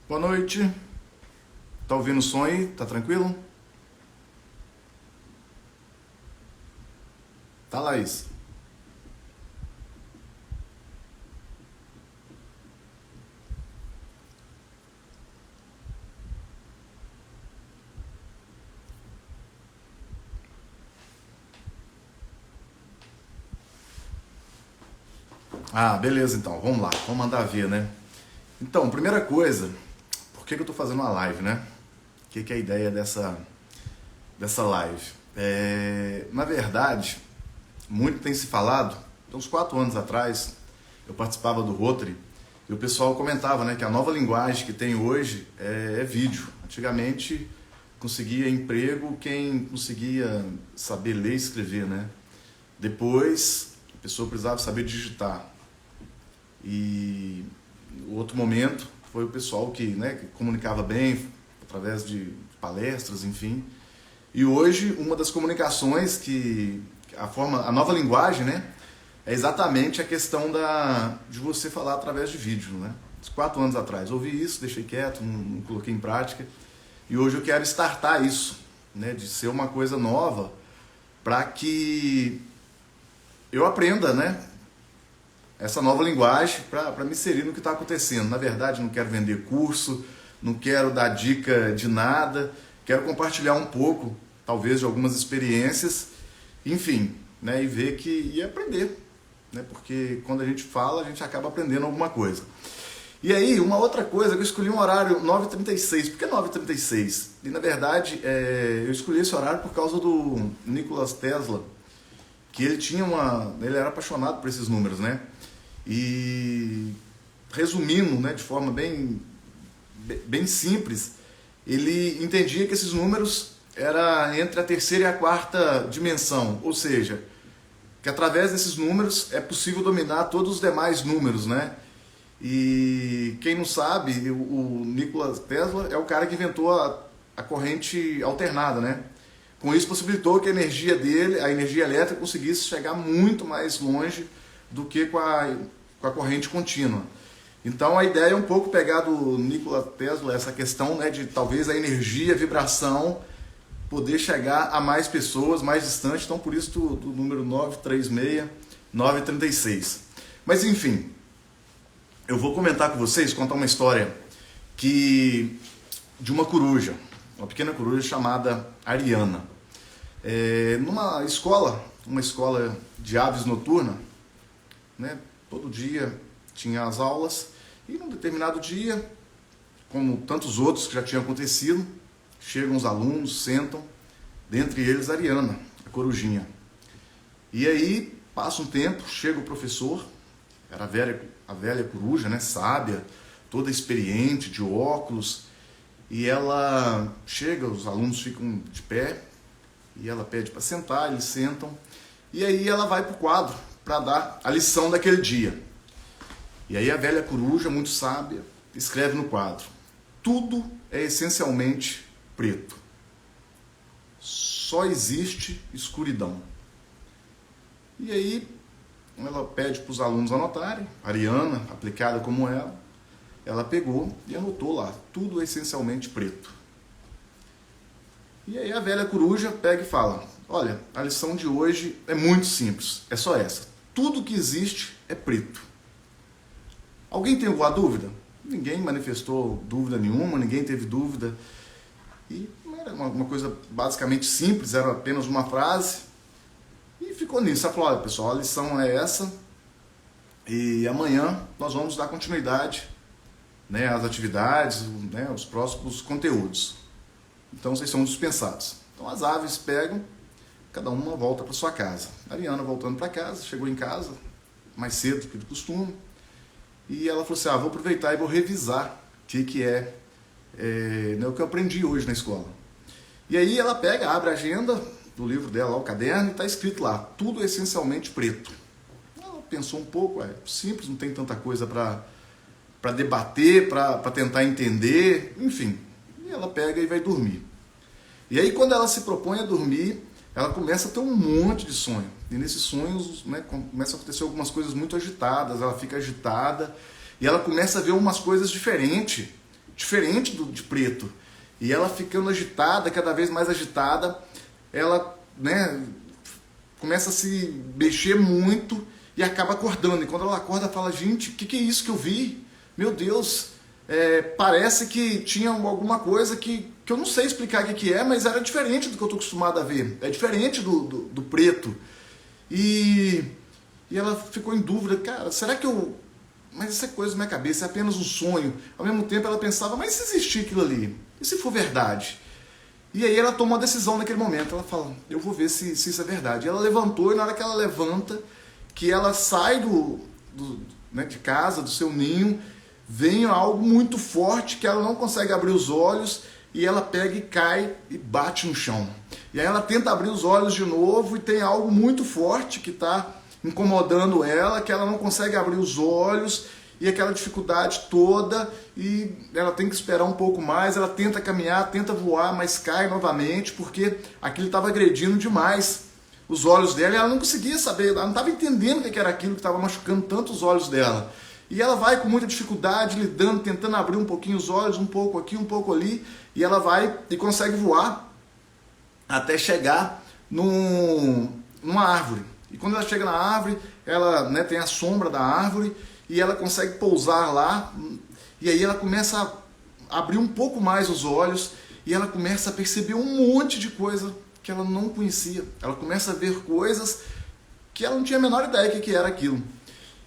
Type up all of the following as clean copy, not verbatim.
Boa noite. Tá ouvindo o som aí? Tá tranquilo? Tá, Laís? Ah, beleza então. Vamos lá. Vamos mandar ver, né? Então, primeira coisa, por que eu tô fazendo uma live, né? O que é a ideia dessa live? Na verdade, muito tem se falado. Uns 4 anos atrás, eu participava do Rotary e o pessoal comentava, né, que a nova linguagem que tem hoje é vídeo. Antigamente, conseguia emprego quem conseguia saber ler e escrever, né? Depois, a pessoa precisava saber digitar. E o outro momento foi o pessoal que comunicava bem através de palestras, enfim. E hoje, uma das comunicações que a nova linguagem, né, é exatamente a questão de você falar através de vídeo, né? 4 anos atrás ouvi isso, deixei quieto, não coloquei em prática. E hoje eu quero startar isso, né, de ser uma coisa nova para que eu aprenda, né, essa nova linguagem para me inserir no que está acontecendo. Na verdade, não quero vender curso, não quero dar dica de nada, quero compartilhar um pouco, talvez, de algumas experiências, enfim, né, e aprender, né, porque quando a gente fala, a gente acaba aprendendo alguma coisa. E aí, uma outra coisa, eu escolhi um horário 9h36. Por que 9h36? E na verdade, eu escolhi esse horário por causa do Nikola Tesla, que ele era apaixonado por esses números, né? E resumindo, né, de forma bem simples, ele entendia que esses números eram entre a terceira e a quarta dimensão, ou seja, que através desses números é possível dominar todos os demais números, né? E quem não sabe, o Nikola Tesla é o cara que inventou a corrente alternada, né? Com isso possibilitou que a energia dele, a energia elétrica, conseguisse chegar muito mais longe do que com a corrente contínua. Então a ideia é um pouco pegar do Nikola Tesla essa questão, né, de talvez a energia, a vibração, poder chegar a mais pessoas, mais distante. Então por isso do número 936, 936. Mas enfim, eu vou comentar com vocês, contar uma história de uma coruja, uma pequena coruja chamada Ariana. Numa escola, uma escola de aves noturna, né, todo dia tinha as aulas e num determinado dia, como tantos outros que já tinham acontecido, chegam os alunos, sentam, dentre eles a Ariana, a corujinha. E aí passa um tempo, chega o professor, era a velha coruja, né, sábia, toda experiente, de óculos, e ela chega, os alunos ficam de pé, e ela pede para sentar, eles sentam, e aí ela vai para o quadro para dar a lição daquele dia. E aí a velha coruja, muito sábia, escreve no quadro: tudo é essencialmente preto. Só existe escuridão. E aí ela pede para os alunos anotarem. A Ariana, aplicada como ela pegou e anotou lá: tudo é essencialmente preto. E aí a velha coruja pega e fala: olha, a lição de hoje é muito simples, é só essa: tudo que existe é preto. Alguém tem alguma dúvida? Ninguém manifestou dúvida nenhuma, ninguém teve dúvida. E era uma coisa basicamente simples, era apenas uma frase. E ficou nisso. Ela falou: olha pessoal, a lição é essa, e amanhã nós vamos dar continuidade, né, às atividades, né, aos próximos conteúdos. Então vocês são dispensados. Então as aves pegam, cada uma volta para sua casa. A Ariana voltando para casa, chegou em casa mais cedo do que de costume, e ela falou assim: vou aproveitar e vou revisar o que é o que eu aprendi hoje na escola. E aí ela pega, abre a agenda do livro dela, o caderno, e está escrito lá: tudo é essencialmente preto. Ela pensou um pouco, simples, não tem tanta coisa para debater, para tentar entender, enfim. E ela pega e vai dormir. E aí quando ela se propõe a dormir, ela começa a ter um monte de sonho. E nesses sonhos, né, começa a acontecer algumas coisas muito agitadas, ela fica agitada, e ela começa a ver umas coisas diferentes diferente de preto. E ela ficando agitada, cada vez mais agitada, ela, né, começa a se mexer muito e acaba acordando. E quando ela acorda, ela fala, gente, o que é isso que eu vi? Meu Deus, parece que tinha alguma coisa que eu não sei explicar o que é, mas era diferente do que eu estou acostumado a ver. É diferente do preto. E ela ficou em dúvida, cara, será que eu... Mas essa coisa na minha cabeça é apenas um sonho. Ao mesmo tempo ela pensava, mas se existir aquilo ali? E se for verdade? E aí ela tomou uma decisão naquele momento. Ela fala, eu vou ver se isso é verdade. E ela levantou, e na hora que ela levanta, que ela sai né, de casa, do seu ninho, vem algo muito forte que ela não consegue abrir os olhos, e ela pega e cai e bate no chão. E aí ela tenta abrir os olhos de novo e tem algo muito forte que está incomodando ela, que ela não consegue abrir os olhos, e aquela dificuldade toda, e ela tem que esperar um pouco mais, ela tenta caminhar, tenta voar, mas cai novamente, porque aquilo estava agredindo demais os olhos dela, e ela não conseguia saber, ela não estava entendendo o que era aquilo que estava machucando tanto os olhos dela. E ela vai com muita dificuldade, lidando, tentando abrir um pouquinho os olhos, um pouco aqui, um pouco ali, e ela vai e consegue voar até chegar numa árvore. E quando ela chega na árvore, ela, né, tem a sombra da árvore, e ela consegue pousar lá, e aí ela começa a abrir um pouco mais os olhos, e ela começa a perceber um monte de coisa que ela não conhecia. Ela começa a ver coisas que ela não tinha a menor ideia do que era aquilo.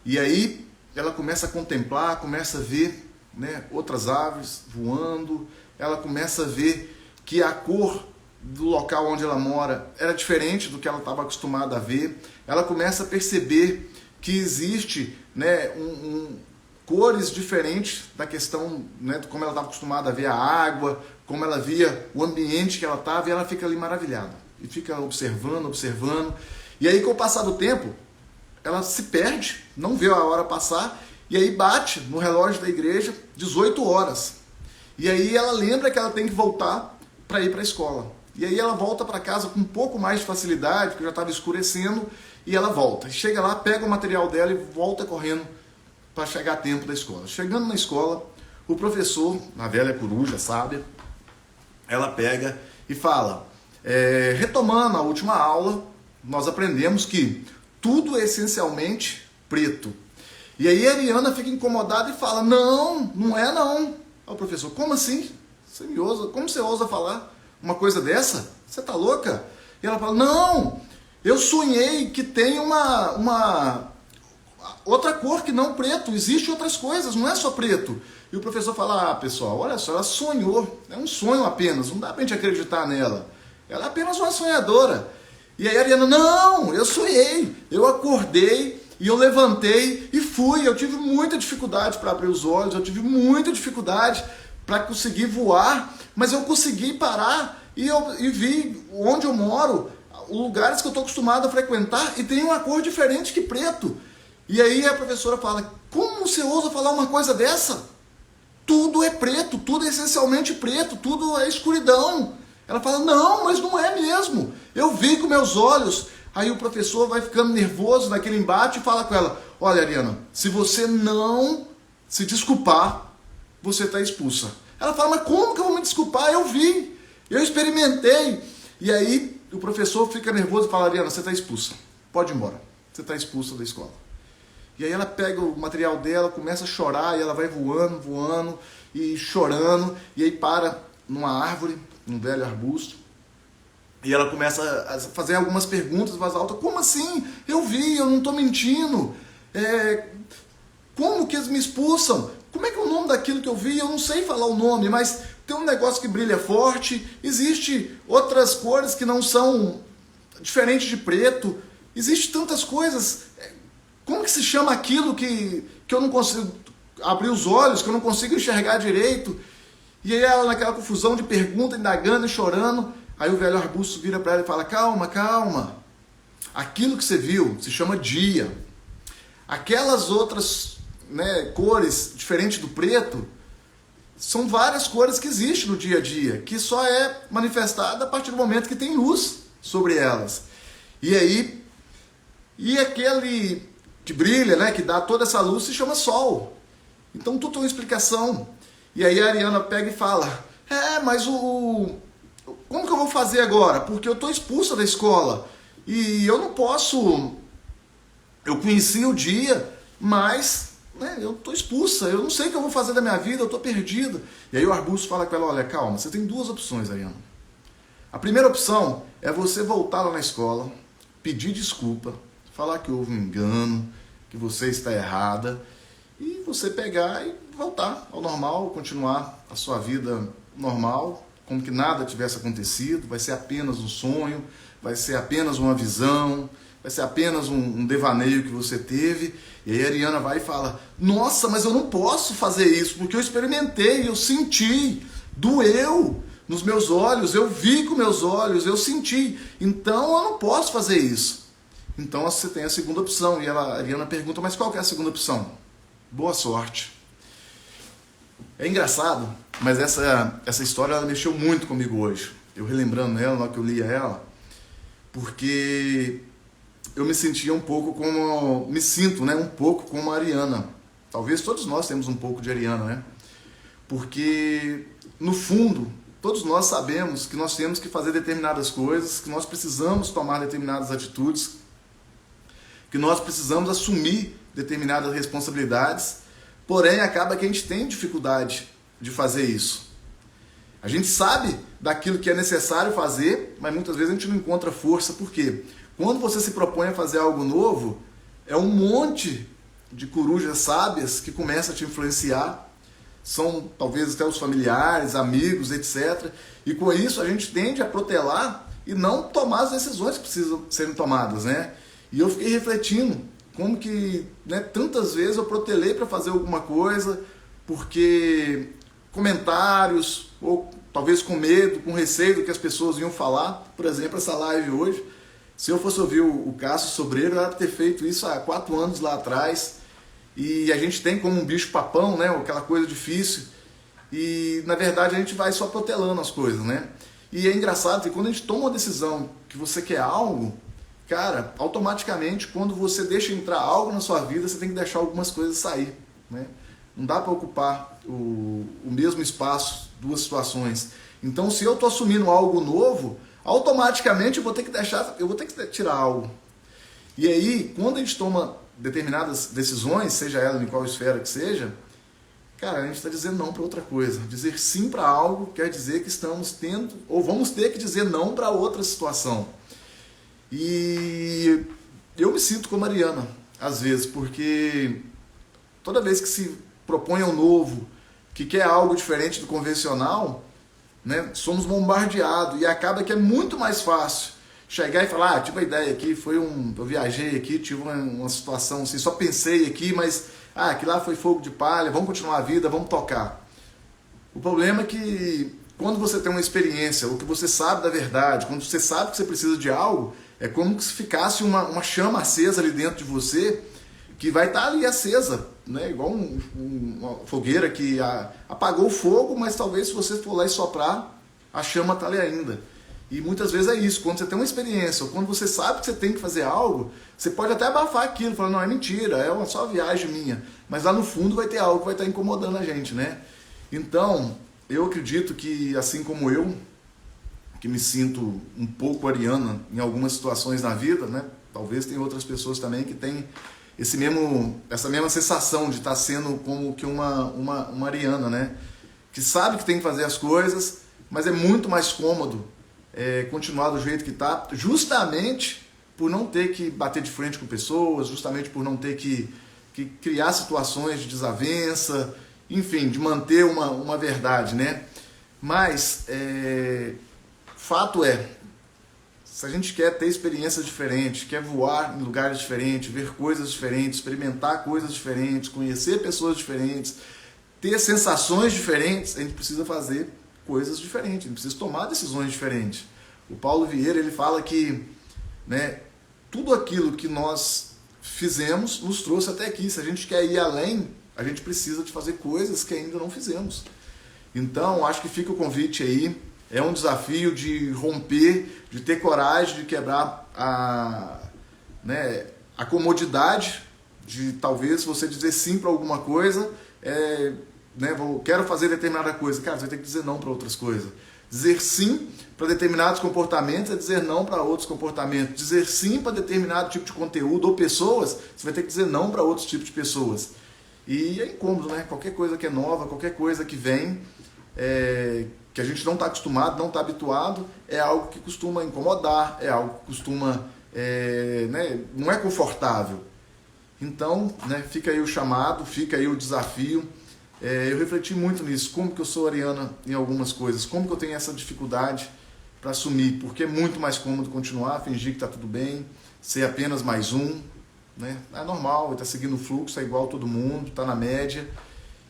E aí ela começa a contemplar, começa a ver, né, outras aves voando, ela começa a ver que a cor do local onde ela mora era diferente do que ela estava acostumada a ver. Ela começa a perceber que existe, né, cores diferentes da questão, né, de como ela estava acostumada a ver a água, como ela via o ambiente que ela estava, e ela fica ali maravilhada. E fica observando, observando. E aí, com o passar do tempo, ela se perde, não vê a hora passar, e aí bate no relógio da igreja 18 horas. E aí ela lembra que ela tem que voltar para ir para a escola. E aí ela volta para casa com um pouco mais de facilidade, porque já estava escurecendo, e ela volta. Chega lá, pega o material dela e volta correndo para chegar a tempo da escola. Chegando na escola, o professor, a velha coruja sábia, ela pega e fala, retomando a última aula, nós aprendemos que tudo é essencialmente preto. E aí a Ariana fica incomodada e fala, não é não. Aí o professor, como assim? Como você ousa falar uma coisa dessa? Você tá louca? E ela fala, não, eu sonhei que tem uma outra cor que não preto, existe outras coisas, não é só preto. E o professor fala, pessoal, olha só, ela sonhou, é um sonho apenas, não dá pra gente acreditar nela. Ela é apenas uma sonhadora. E aí a Ariana, não, eu sonhei, eu acordei e eu levantei e fui. Eu tive muita dificuldade para abrir os olhos, eu tive muita dificuldade para conseguir voar, mas eu consegui parar e vi onde eu moro, lugares que eu estou acostumado a frequentar e tem uma cor diferente que preto. E aí a professora fala, como você ousa falar uma coisa dessa? Tudo é preto, tudo é essencialmente preto, tudo é escuridão. Ela fala, não, mas não é mesmo. Eu vi com meus olhos. Aí o professor vai ficando nervoso naquele embate e fala com ela, olha, Ariana, se você não se desculpar, você está expulsa. Ela fala, mas como que eu vou me desculpar? Eu vi, eu experimentei. E aí o professor fica nervoso e fala, Ariana, você está expulsa. Pode ir embora. Você está expulsa da escola. E aí ela pega o material dela, começa a chorar, e ela vai voando, voando, e chorando, e aí para numa árvore, num velho arbusto, e ela começa a fazer algumas perguntas em voz alta, como assim? Eu vi, eu não estou mentindo, como que eles me expulsam? Como é que é o nome daquilo que eu vi? Eu não sei falar o nome, mas tem um negócio que brilha forte, existe outras cores que não são diferentes de preto, existe tantas coisas. Como que se chama aquilo que eu não consigo abrir os olhos, que eu não consigo enxergar direito? E aí ela naquela confusão de pergunta, indagando e chorando, aí o velho arbusto vira para ela e fala, calma, calma, aquilo que você viu se chama dia. Aquelas outras, né, cores diferentes do preto, são várias cores que existem no dia a dia, que só é manifestada a partir do momento que tem luz sobre elas. E aí, aquele que brilha, né, que dá toda essa luz, se chama sol. Então tudo tem uma explicação. E aí a Ariana pega e fala, mas como que eu vou fazer agora? Porque eu tô expulsa da escola e eu não posso, eu conheci o dia, mas eu tô expulsa, eu não sei o que eu vou fazer da minha vida, eu tô perdida. E aí o arbusto fala com ela, olha, calma, você tem duas opções, Ariana. A primeira opção é você voltar lá na escola, pedir desculpa, falar que houve um engano, que você está errada, e você pegar e voltar ao normal, continuar a sua vida normal, como que nada tivesse acontecido, vai ser apenas um sonho, vai ser apenas uma visão, vai ser apenas um devaneio que você teve. E aí a Ariana vai e fala, nossa, mas eu não posso fazer isso, porque eu experimentei, eu senti, doeu nos meus olhos, eu vi com meus olhos, eu senti, então eu não posso fazer isso. Então você tem a segunda opção. E a Ariana pergunta, mas qual que é a segunda opção? Boa sorte. É engraçado, mas essa história ela mexeu muito comigo hoje. Eu relembrando ela, na hora que eu lia ela, porque eu me sentia um pouco como... Me sinto, um pouco como a Ariana. Talvez todos nós temos um pouco de Ariana, né? Porque, no fundo, todos nós sabemos que nós temos que fazer determinadas coisas, que nós precisamos tomar determinadas atitudes, que nós precisamos assumir determinadas responsabilidades, porém acaba que a gente tem dificuldade de fazer isso. A gente sabe daquilo que é necessário fazer, mas muitas vezes a gente não encontra força. Por quê? Quando você se propõe a fazer algo novo, é um monte de corujas sábias que começam a te influenciar, são talvez até os familiares, amigos, etc. E com isso a gente tende a protelar e não tomar as decisões que precisam serem tomadas, né? E eu fiquei refletindo como que tantas vezes eu protelei para fazer alguma coisa, porque comentários, ou talvez com medo, com receio do que as pessoas iam falar. Por exemplo, essa live hoje, se eu fosse ouvir o Cássio Sobreiro, eu ia ter feito isso há 4 anos lá atrás. E a gente tem como um bicho papão, aquela coisa difícil. E na verdade a gente vai só protelando as coisas, né? E é engraçado que quando a gente toma uma decisão que você quer algo, cara, automaticamente, quando você deixa entrar algo na sua vida, você tem que deixar algumas coisas sair, né? Não dá para ocupar o mesmo espaço, duas situações. Então, se eu estou assumindo algo novo, automaticamente eu vou ter que tirar algo. E aí, quando a gente toma determinadas decisões, seja ela em qual esfera que seja, cara, a gente está dizendo não para outra coisa. Dizer sim para algo quer dizer que estamos tendo, ou vamos ter que dizer não para outra situação. E eu me sinto como Ariana, às vezes, porque toda vez que se propõe um novo, que quer algo diferente do convencional, somos bombardeados e acaba que é muito mais fácil chegar e falar, tive uma ideia aqui, eu viajei aqui, tive uma situação assim, só pensei aqui, mas aquilo lá foi fogo de palha, vamos continuar a vida, vamos tocar. O problema é que quando você tem uma experiência, ou que você sabe da verdade, quando você sabe que você precisa de algo, é como se ficasse uma chama acesa ali dentro de você, que vai estar ali acesa, igual uma fogueira que apagou o fogo, mas talvez se você for lá e soprar, a chama está ali ainda. E muitas vezes é isso, quando você tem uma experiência, ou quando você sabe que você tem que fazer algo, você pode até abafar aquilo, falar, não, é mentira, é só uma viagem minha. Mas lá no fundo vai ter algo que vai estar incomodando a gente, né? Então, eu acredito que, assim como eu, que me sinto um pouco ariana em algumas situações na vida, talvez tem outras pessoas também que têm essa mesma sensação de estar sendo como que uma ariana, que sabe que tem que fazer as coisas, mas é muito mais cômodo continuar do jeito que está, justamente por não ter que bater de frente com pessoas, justamente por não ter que criar situações de desavença, enfim, de manter uma verdade, Mas, fato é, se a gente quer ter experiências diferentes, quer voar em lugares diferentes, ver coisas diferentes, experimentar coisas diferentes, conhecer pessoas diferentes, ter sensações diferentes, a gente precisa fazer coisas diferentes, a gente precisa tomar decisões diferentes. O Paulo Vieira, ele fala que tudo aquilo que nós fizemos nos trouxe até aqui. Se a gente quer ir além, a gente precisa de fazer coisas que ainda não fizemos. Então, acho que fica o convite aí. É um desafio de romper, de ter coragem de quebrar a comodidade de talvez você dizer sim para alguma coisa, né, quero fazer determinada coisa. Cara, você vai ter que dizer não para outras coisas. Dizer sim para determinados comportamentos é dizer não para outros comportamentos. Dizer sim para determinado tipo de conteúdo ou pessoas, você vai ter que dizer não para outros tipos de pessoas. E é incômodo, né? Qualquer coisa que é nova, qualquer coisa que vem, que a gente não está acostumado, não está habituado, é algo que costuma incomodar, é algo que costuma, né, não é confortável. Então, né, fica aí o chamado, fica aí o desafio. Eu refleti muito nisso, como que eu sou ariana em algumas coisas, como que eu tenho essa dificuldade para assumir, porque é muito mais cômodo continuar, fingir que está tudo bem, ser apenas mais um, né? É normal, está seguindo o fluxo, é igual todo mundo, está na média,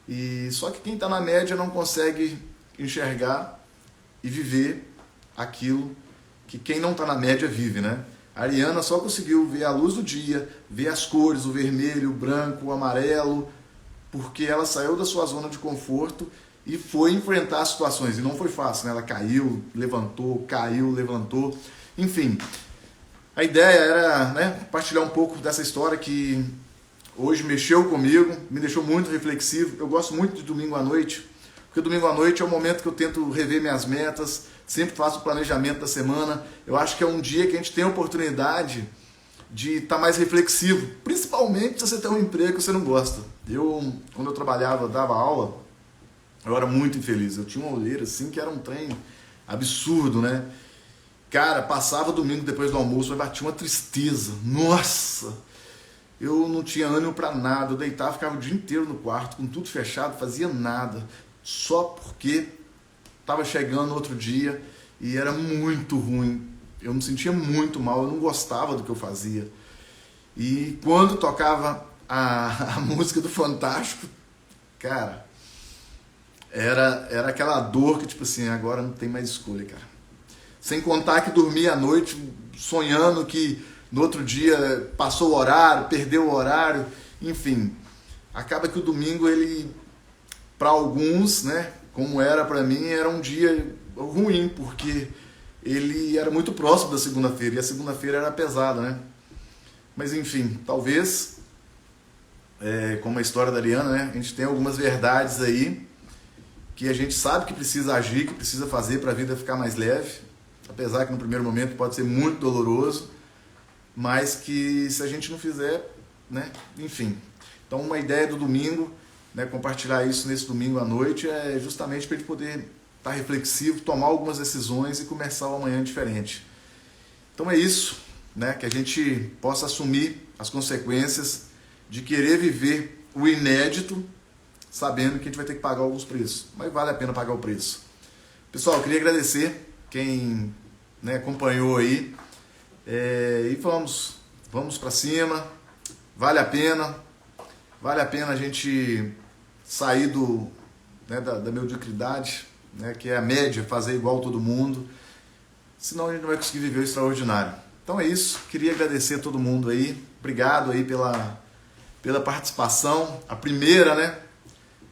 e só que quem está na média não consegue enxergar e viver aquilo que quem não está na média vive, né? A Ariana só conseguiu ver a luz do dia, ver as cores, o vermelho, o branco, o amarelo, porque ela saiu da sua zona de conforto e foi enfrentar as situações. E não foi fácil, né? Ela caiu, levantou. Enfim, a ideia era, né, compartilhar um pouco dessa história que hoje mexeu comigo, me deixou muito reflexivo. Eu gosto muito de domingo à noite, porque domingo à noite é o momento que eu tento rever minhas metas, sempre faço o planejamento da semana. Eu acho que é um dia que a gente tem a oportunidade de estar mais reflexivo, principalmente se você tem um emprego que você não gosta. Quando eu trabalhava, dava aula, eu era muito infeliz. Eu tinha uma olheira assim que era um trem absurdo, né? Cara, passava domingo depois do almoço, eu batia uma tristeza. Nossa! Eu não tinha ânimo pra nada, eu deitava, ficava o dia inteiro no quarto, com tudo fechado, fazia nada, só porque estava chegando outro dia e era muito ruim. Eu me sentia muito mal, eu não gostava do que eu fazia. E quando tocava a música do Fantástico, cara, era aquela dor que, tipo assim, agora não tem mais escolha, cara. Sem contar que dormia à noite sonhando que no outro dia passou o horário, perdeu o horário, enfim. Acaba que o domingo, ele, para alguns, né, como era para mim, era um dia ruim, porque ele era muito próximo da segunda-feira, e a segunda-feira era pesada, né? Mas enfim, talvez, como a história da Ariana, né, a gente tem algumas verdades aí que a gente sabe que precisa agir, que precisa fazer para a vida ficar mais leve, apesar que no primeiro momento pode ser muito doloroso, mas que se a gente não fizer, né, enfim. Então uma ideia do domingo, né, compartilhar isso nesse domingo à noite, é justamente para a gente poder estar reflexivo, tomar algumas decisões e começar o amanhã diferente. Então é isso, né, que a gente possa assumir as consequências de querer viver o inédito, sabendo que a gente vai ter que pagar alguns preços, mas vale a pena pagar o preço. Pessoal, eu queria agradecer quem, né, acompanhou aí, e vamos para cima, vale a pena a gente sair da mediocridade, né, que é a média, fazer igual todo mundo, senão a gente não vai conseguir viver o extraordinário. Então é isso, queria agradecer a todo mundo aí, obrigado aí pela participação, a primeira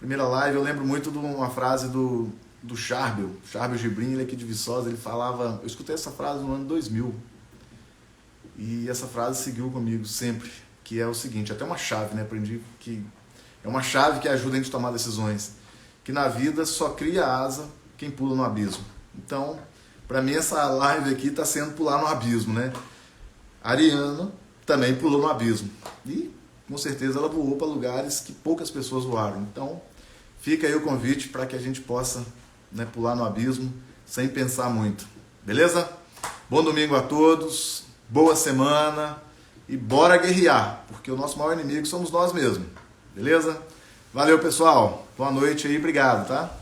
live. Eu lembro muito de uma frase do Charbel Gibrin, ele aqui de Viçosa, ele falava, eu escutei essa frase no ano 2000, e essa frase seguiu comigo sempre, que é o seguinte, até uma chave, né, aprendi que é uma chave que ajuda a gente a tomar decisões, que na vida só cria asa quem pula no abismo. Então, para mim essa live aqui está sendo pular no abismo, né? A Ariana também pulou no abismo, e com certeza ela voou para lugares que poucas pessoas voaram. Então, fica aí o convite para que a gente possa, né, pular no abismo sem pensar muito. Beleza? Bom domingo a todos, boa semana e bora guerrear, porque o nosso maior inimigo somos nós mesmos. Beleza? Valeu, pessoal. Boa noite aí, obrigado, tá?